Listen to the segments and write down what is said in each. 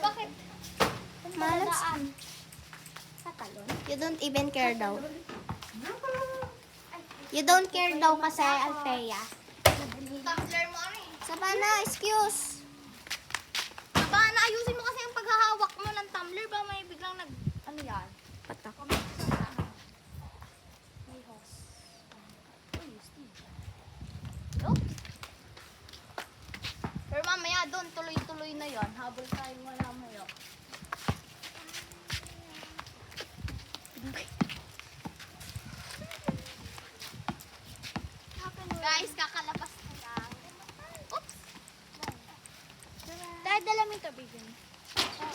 Bakit? Malas. Tatalon? You don't even care daw. You don't care daw kasi, Althea. Tumbler mo ano eh. Sabana, excuse. Baka naayusin mo kasi yung paghahawak mo ng tumbler ba may biglang nag... Ano yan? Patak. May hose. Uy, Steve. Oops. Pero mamaya doon, tuloy-tuloy na yon. Habol tayo mamaya. Guys, kakalabas na lang. Oops! Dahil dala mo yung tubig yun.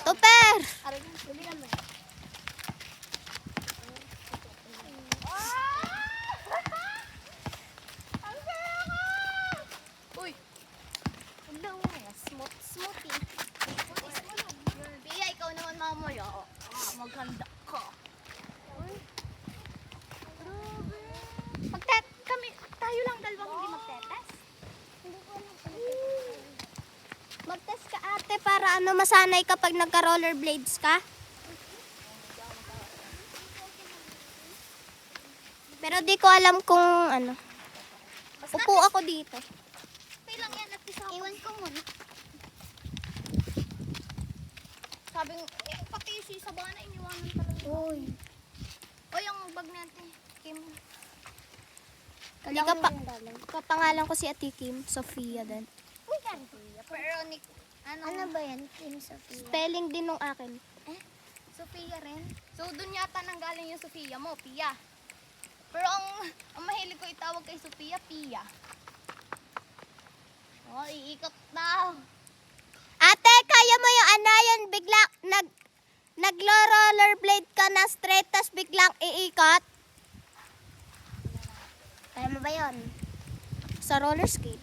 Tupper! Aray, dali naman. Uy! Huwag na umaya. Smoothie. Pia, ikaw naman mamaya. Maghanda ka. Tayo lang dalawang hindi magtetest. Mag-test ka ate para masanay kapag nagka-rollerblades ka. Pero di ko alam kung Upo ako dito. Okay lang yan at isa ako. Iwan ko muna. Sabi ng, pati si Sabana iniwanan talaga. Uy. O yung bag natin. Kim. Hindi ka pa, kapangalan ko si Ate Kim, Sofia din. Uy, yan. Pero Ano ba yan, Kim Sofia? Spelling din nung akin. Sofia rin. So, dun yata nanggaling yung Sofia mo, Pia. Pero ang mahilig ko itawag kay Sofia, Pia. Oh, iikot na. Ate, kaya mo yung yun, bigla, naglo-rollerblade ka na straight, tas biglang iikot? Kaya mo ba yun? Sa roller skate?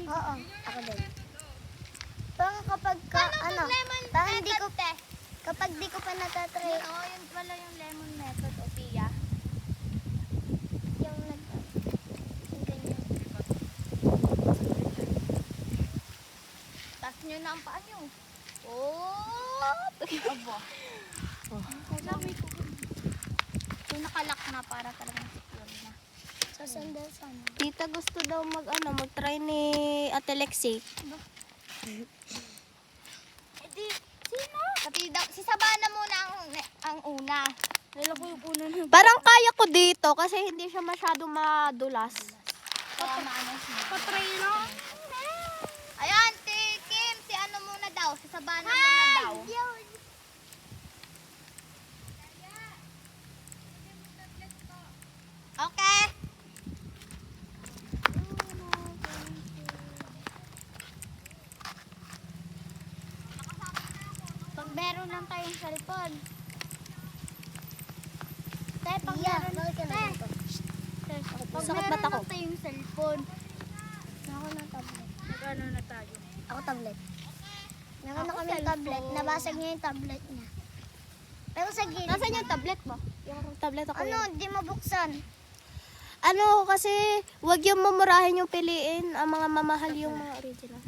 Oo, ako din. Parang kapag parang di ko, kapag di ko pa natatry, Oo, yun pala yung lemon method, o Pia. yung ganyan. Taas nyo na ang paa nyo. Oh! Aba. Sabi ko. So, nakalak na para talagang secure na. Sa sandal sana. Tita gusto daw mag-try ni Ate Lexi. Edi, sino? Si Sabana muna ang una. Nila ko yung una na. Parang kaya ko dito kasi hindi siya masyado madulas. Kaya maano siya. Patry lang. Ayan, Kim, si ano muna daw? Si Sabana muna daw. Okay. Pag meron lang tayong cellphone. Tay, pag meron Sakit ba't ako? lang tayong cellphone. Ako na tablet. Nag-ano na tayo? Ako tablet. Meron Ako na kami cellphone. tablet. Nabasag niya yung tablet niya. Pero sa gilid. Nasaan yung tablet mo? Yung tablet ako. Ano, di mabuksan. Kasi wag yung mumurahin yung piliin. Ang mga mamahal yung mga original.